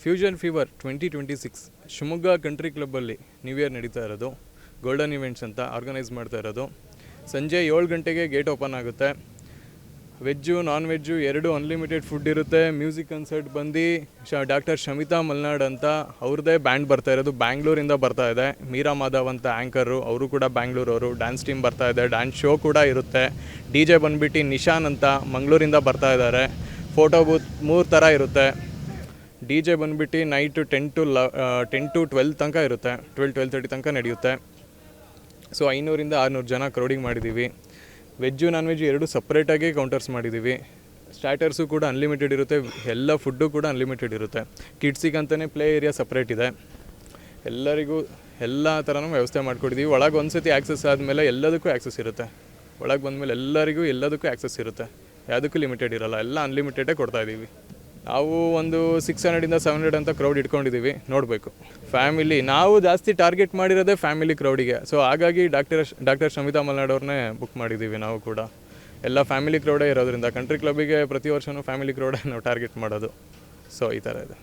Fusion fever 2026 Shivamogga country ಕ್ಲಬ್ಬಲ್ಲಿ new year ನಡೀತಾ ಇರೋದು. ಗೋಲ್ಡನ್ ಇವೆಂಟ್ಸ್ ಅಂತ ಆರ್ಗನೈಸ್ ಮಾಡ್ತಾ ಇರೋದು. ಸಂಜೆ 7 ಗಂಟೆಗೆ ಗೇಟ್ ಓಪನ್ ಆಗುತ್ತೆ. ವೆಜ್ಜು ನಾನ್ ವೆಜ್ಜು ಎರಡೂ ಅನ್ಲಿಮಿಟೆಡ್ ಫುಡ್ ಇರುತ್ತೆ. ಮ್ಯೂಸಿಕ್ ಕನ್ಸರ್ಟ್ ಬಂದು ಡಾಕ್ಟರ್ ಶಮಿತಾ ಮಲ್ನಾಡ್ ಅಂತ ಅವ್ರದ್ದೇ ಬ್ಯಾಂಡ್ ಬರ್ತಾ ಇರೋದು. ಬ್ಯಾಂಗ್ಳೂರಿಂದ ಬರ್ತಾ ಇದೆ. ಮೀರಾ ಮಾಧವ್ ಅಂತ ಆ್ಯಂಕರು, ಅವರು ಕೂಡ ಬ್ಯಾಂಗ್ಳೂರವರು. ಡ್ಯಾನ್ಸ್ ಟೀಮ್ ಬರ್ತಾ ಇದೆ. ಡ್ಯಾನ್ಸ್ ಶೋ ಕೂಡ ಇರುತ್ತೆ. DJ ಬಂದುಬಿಟ್ಟು ನಿಶಾನ್ ಅಂತ ಮಂಗಳೂರಿಂದ ಬರ್ತಾ ಇದ್ದಾರೆ. ಫೋಟೋ ಬೂತ್ 3 ಥರ ಇರುತ್ತೆ. DJ ಬಂದುಬಿಟ್ಟು ನೈಟು 10 to 12 ತನಕ ಇರುತ್ತೆ. 12-12:30 ತನಕ ನಡೆಯುತ್ತೆ. ಸೊ 500 600 ಜನ ಕ್ರೌಡಿಂಗ್ ಮಾಡಿದ್ದೀವಿ. ವೆಜ್ಜು ನಾನ್ ವೆಜ್ ಎರಡೂ ಸಪ್ರೇಟಾಗಿ ಕೌಂಟರ್ಸ್ ಮಾಡಿದ್ದೀವಿ. ಸ್ಟಾರ್ಟರ್ಸು ಕೂಡ ಅನ್ಲಿಮಿಟೆಡ್ ಇರುತ್ತೆ. ಎಲ್ಲ ಫುಡ್ಡು ಕೂಡ ಅನ್ಲಿಮಿಟೆಡ್ ಇರುತ್ತೆ. ಕಿಡ್ಸಿಗಂತಲೇ ಪ್ಲೇ ಏರಿಯಾ ಸಪ್ರೇಟ್ ಇದೆ. ಎಲ್ಲರಿಗೂ ಎಲ್ಲ ಥರನೂ ವ್ಯವಸ್ಥೆ ಮಾಡಿಕೊಟ್ಟಿದ್ದೀವಿ. ಒಳಗೆ ಒಂದು ಸತಿ ಆ್ಯಕ್ಸಸ್ ಆದಮೇಲೆ ಎಲ್ಲದಕ್ಕೂ ಆ್ಯಕ್ಸಸ್ ಇರುತ್ತೆ. ಒಳಗೆ ಬಂದಮೇಲೆ ಎಲ್ಲರಿಗೂ ಎಲ್ಲದಕ್ಕೂ ಆ್ಯಕ್ಸಸ್ ಇರುತ್ತೆ. ಯಾವುದಕ್ಕೂ ಲಿಮಿಟೆಡ್ ಇರೋಲ್ಲ. ಎಲ್ಲ ಅನ್ಲಿಮಿಟೆಡೇ ಕೊಡ್ತಾಯಿದ್ದೀವಿ. ನಾವು ಒಂದು 600 - 700 ಅಂತ ಕ್ರೌಡ್ ಇಟ್ಕೊಂಡಿದ್ದೀವಿ. ನೋಡಬೇಕು. ಫ್ಯಾಮಿಲಿ ನಾವು ಜಾಸ್ತಿ ಟಾರ್ಗೆಟ್ ಮಾಡಿರೋದೇ ಫ್ಯಾಮಿಲಿ ಕ್ರೌಡಿಗೆ. ಸೊ ಹಾಗಾಗಿ ಡಾಕ್ಟರ್ ಶಮಿತಾ ಮಲ್ನಾಡ್ ಅವ್ರನ್ನೇ ಬುಕ್ ಮಾಡಿದ್ದೀವಿ. ನಾವು ಕೂಡ ಎಲ್ಲ ಫ್ಯಾಮಿಲಿ ಕ್ರೌಡೇ ಇರೋದ್ರಿಂದ ಕಂಟ್ರಿ ಕ್ಲಬ್ಬಿಗೆ ಪ್ರತಿ ವರ್ಷವೂ ಫ್ಯಾಮಿಲಿ ಕ್ರೌಡೇ ನಾವು ಟಾರ್ಗೆಟ್ ಮಾಡೋದು. ಸೊ ಈ ಥರ ಇದೆ.